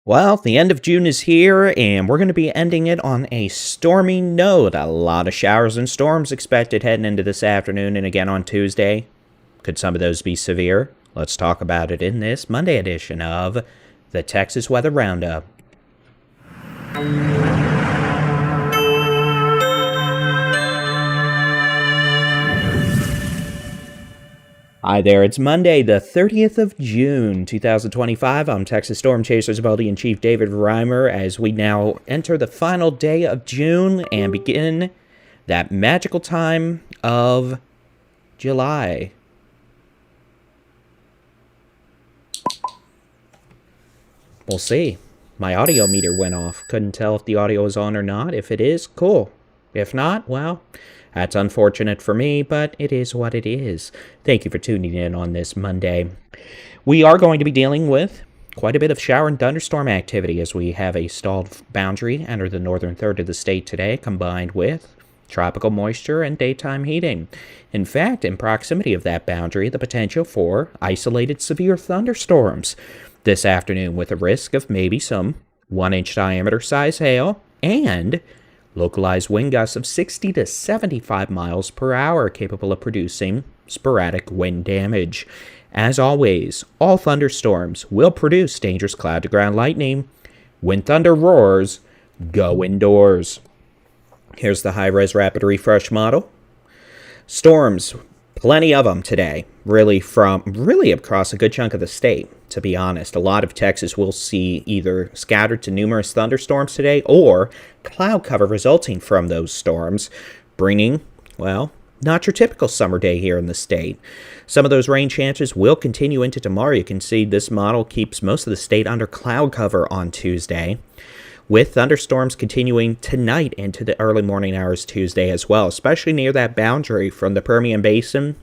Well, the end of June is here, and we're going to be ending it on a stormy note. A lot of showers and storms expected heading into this afternoon and again on Tuesday. Could some of those be severe? Let's talk about it in this Monday edition of the Texas Weather Roundup. Hi there, it's Monday, the 30th of June, 2025. I'm Texas Storm Chasers Building-in-Chief David Reimer as we now enter the final day of June and begin that magical time of July. We'll see. My audio meter went off. Couldn't tell if the audio was on or not. If it is, cool. If not, well, that's unfortunate for me, but it is what it is. Thank you for tuning in on this Monday. We are going to be dealing with quite a bit of shower and thunderstorm activity as we have a stalled boundary enter the northern third of the state today, combined with tropical moisture and daytime heating. In fact, in proximity of that boundary, the potential for isolated severe thunderstorms this afternoon with a risk of maybe some 1-inch diameter size hail and localized wind gusts of 60 to 75 miles per hour capable of producing sporadic wind damage. As always, all thunderstorms will produce dangerous cloud-to-ground lightning. When thunder roars, go indoors. Here's the high-res rapid refresh model. Storms, plenty of them today, really across a good chunk of the state, to be honest. A lot of Texas will see either scattered to numerous thunderstorms today or cloud cover resulting from those storms, bringing, well, not your typical summer day here in the state. Some of those rain chances will continue into tomorrow. You can see this model keeps most of the state under cloud cover on Tuesday, with thunderstorms continuing tonight into the early morning hours Tuesday as well, especially near that boundary from the Permian Basin,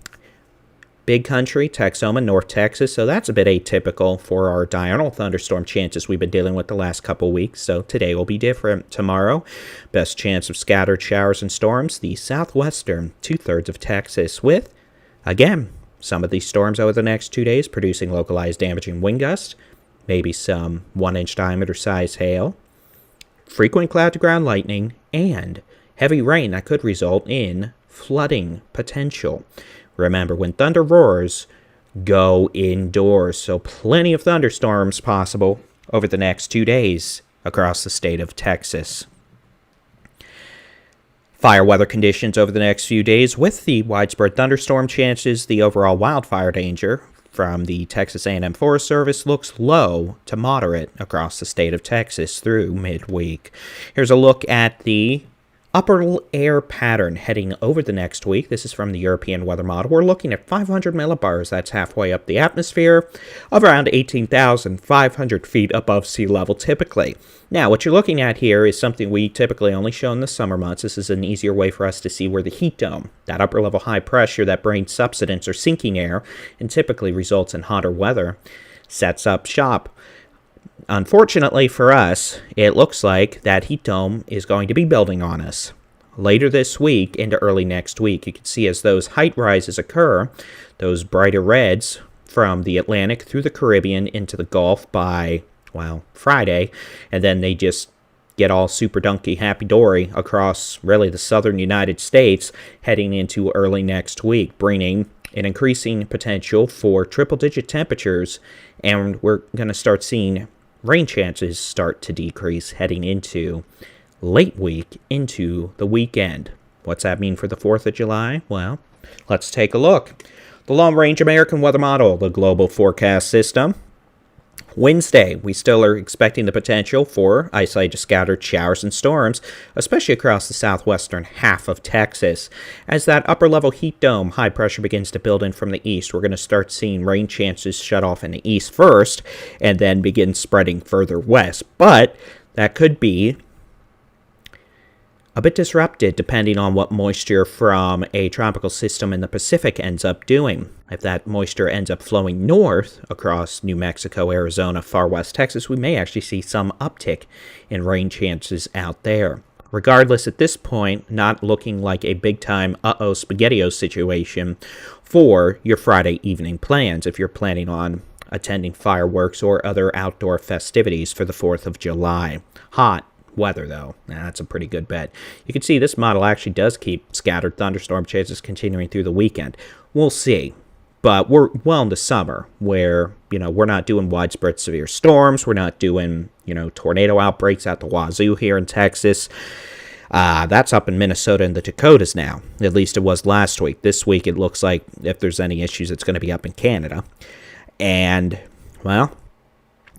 Big Country, Texoma, North Texas. So that's a bit atypical for our diurnal thunderstorm chances we've been dealing with the last couple weeks. So today will be different. Tomorrow, best chance of scattered showers and storms, the southwestern 2/3 of Texas, with, again, some of these storms over the next 2 days producing localized damaging wind gusts, maybe some 1-inch diameter size hail, frequent cloud-to-ground lightning, and heavy rain that could result in flooding potential. Remember, when thunder roars, go indoors. So plenty of thunderstorms possible over the next 2 days across the state of Texas. Fire weather conditions over the next few days with the widespread thunderstorm chances. The overall wildfire danger from the Texas A&M Forest Service looks low to moderate across the state of Texas through midweek. Here's a look at the upper air pattern heading over the next week. This is from the European weather model. We're looking at 500 millibars. That's halfway up the atmosphere of around 18,500 feet above sea level typically. Now, what you're looking at here is something we typically only show in the summer months. This is an easier way for us to see where the heat dome, that upper level high pressure that brings subsidence or sinking air and typically results in hotter weather, sets up shop. Unfortunately for us, it looks like that heat dome is going to be building on us. Later this week into early next week, you can see as those height rises occur, those brighter reds from the Atlantic through the Caribbean into the Gulf by, well, Friday, and then they just get all super dunky happy-dory across really the southern United States heading into early next week, bringing an increasing potential for triple-digit temperatures, and we're going to start seeing rain chances start to decrease heading into late week into the weekend. What's that mean for the 4th of July? Well, let's take a look. The long-range American weather model, the global forecast system. Wednesday, we still are expecting the potential for isolated scattered showers and storms, especially across the southwestern half of Texas. As that upper-level heat dome high pressure begins to build in from the east, we're going to start seeing rain chances shut off in the east first and then begin spreading further west. But that could be a bit disrupted depending on what moisture from a tropical system in the Pacific ends up doing. If that moisture ends up flowing north across New Mexico, Arizona, far west Texas, we may actually see some uptick in rain chances out there. Regardless, at this point, not looking like a big-time spaghetti-o situation for your Friday evening plans if you're planning on attending fireworks or other outdoor festivities for the 4th of July. Hot weather, though. That's a pretty good bet. You can see this model actually does keep scattered thunderstorm chances continuing through the weekend. We'll see. But we're well into summer where, we're not doing widespread severe storms. We're not doing, tornado outbreaks out the wazoo here in Texas. That's up in Minnesota and the Dakotas now. At least it was last week. This week it looks like if there's any issues, it's going to be up in Canada. And, well,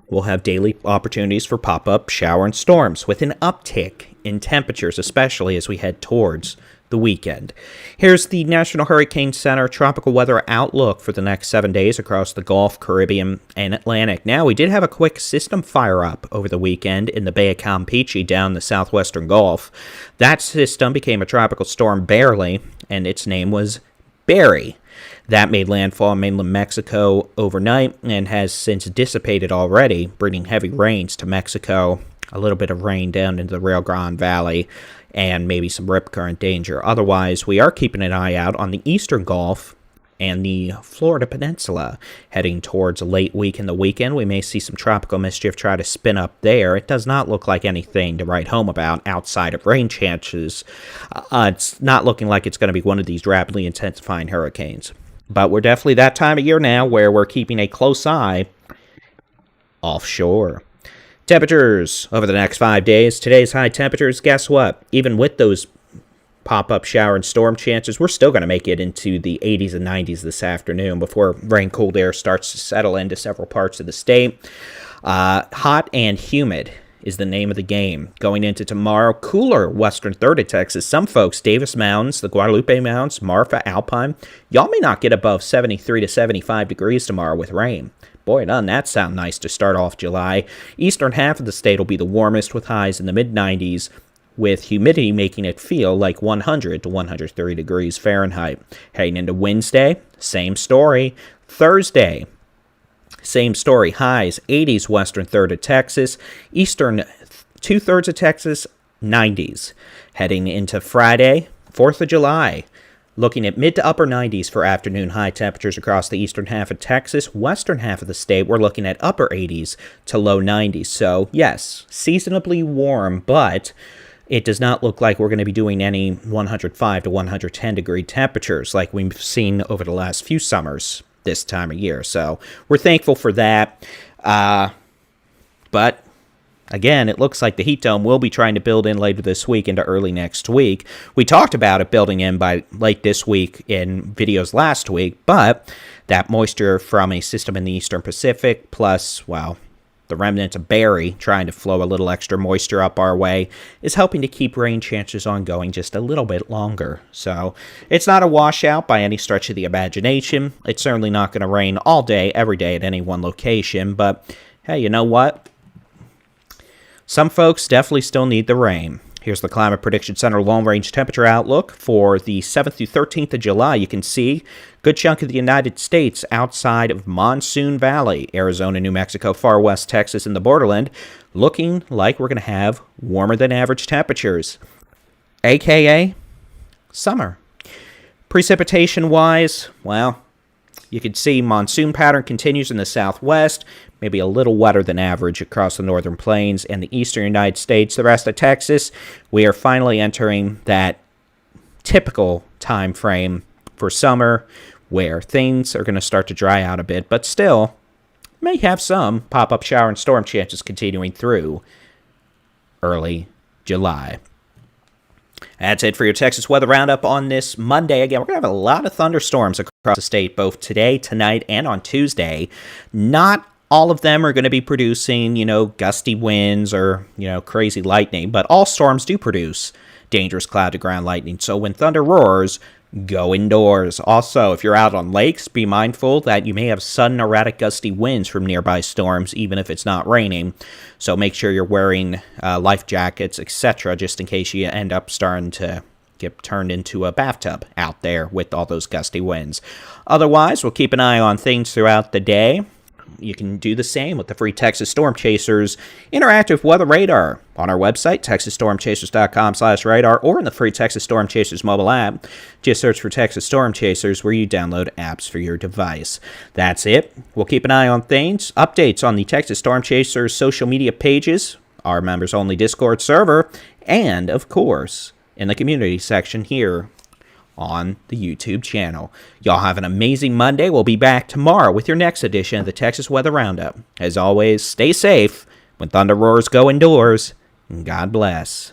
we'll have daily opportunities for pop-up shower and storms with an uptick in temperatures, especially as we head towards the weekend. Here's the National Hurricane Center tropical weather outlook for the next 7 days across the Gulf, Caribbean, and Atlantic. Now, we did have a quick system fire up over the weekend in the Bay of Campeche down the southwestern Gulf. That system became a tropical storm barely, and its name was Barry. That made landfall in mainland Mexico overnight and has since dissipated already, bringing heavy rains to Mexico, a little bit of rain down into the Rio Grande Valley, and maybe some rip current danger. Otherwise, we are keeping an eye out on the eastern Gulf and the Florida Peninsula. Heading towards a late week in the weekend, we may see some tropical mischief try to spin up there. It does not look like anything to write home about outside of rain chances. It's not looking like it's going to be one of these rapidly intensifying hurricanes. But we're definitely that time of year now where we're keeping a close eye offshore. Temperatures over the next 5 days. Today's high temperatures, guess what? Even with those pop-up shower and storm chances, we're still going to make it into the 80s and 90s this afternoon before rain-cooled air starts to settle into several parts of the state. Hot and humid is the name of the game. Going into tomorrow, cooler western third of Texas. Some folks, Davis Mountains, the Guadalupe Mountains, Marfa, Alpine, y'all may not get above 73 to 75 degrees tomorrow with rain. Boy, doesn't that sound nice to start off July. Eastern half of the state will be the warmest with highs in the mid-90s, with humidity making it feel like 100 to 130 degrees Fahrenheit. Heading into Wednesday, same story. Thursday, same story. Highs, 80s western third of Texas. Eastern two-thirds of Texas, 90s. Heading into Friday, 4th of July. Looking at mid to upper 90s for afternoon high temperatures across the eastern half of Texas. Western half of the state, we're looking at upper 80s to low 90s. So, yes, seasonably warm, but it does not look like we're going to be doing any 105 to 110 degree temperatures like we've seen over the last few summers this time of year. So, we're thankful for that. But again, it looks like the heat dome will be trying to build in later this week into early next week. We talked about it building in by late this week in videos last week, but that moisture from a system in the eastern Pacific, plus, well, the remnants of Barry trying to flow a little extra moisture up our way, is helping to keep rain chances ongoing just a little bit longer. So it's not a washout by any stretch of the imagination. It's certainly not going to rain all day, every day at any one location, but hey, you know what? Some folks definitely still need the rain. Here's the Climate Prediction Center long-range temperature outlook for the 7th through 13th of July. You can see a good chunk of the United States outside of Monsoon Valley, Arizona, New Mexico, far west Texas, and the borderland, looking like we're going to have warmer than average temperatures, a.k.a. summer. Precipitation-wise, well, you can see monsoon pattern continues in the southwest, maybe a little wetter than average across the northern plains and the eastern United States. The rest of Texas, we are finally entering that typical time frame for summer where things are going to start to dry out a bit, but still may have some pop-up shower and storm chances continuing through early July. That's it for your Texas weather roundup on this Monday. Again, we're going to have a lot of thunderstorms across the state, both today, tonight, and on Tuesday. Not all of them are going to be producing, gusty winds or, crazy lightning, but all storms do produce dangerous cloud-to-ground lightning. So when thunder roars, go indoors. Also, if you're out on lakes, be mindful that you may have sudden erratic gusty winds from nearby storms, even if it's not raining. So make sure you're wearing life jackets, etc., just in case you end up starting to get turned into a bathtub out there with all those gusty winds. Otherwise, we'll keep an eye on things throughout the day. You can do the same with the free Texas Storm Chasers interactive weather radar on our website, texasstormchasers.com/radar, or in the free Texas Storm Chasers mobile app. Just search for Texas Storm Chasers where you download apps for your device. That's it. We'll keep an eye on things. Updates on the Texas Storm Chasers social media pages, our members-only Discord server, and, of course, in the community section here on the YouTube channel. Y'all have an amazing Monday. We'll be back tomorrow with your next edition of the Texas Weather Roundup. As always, stay safe when thunder roars go indoors, and God bless.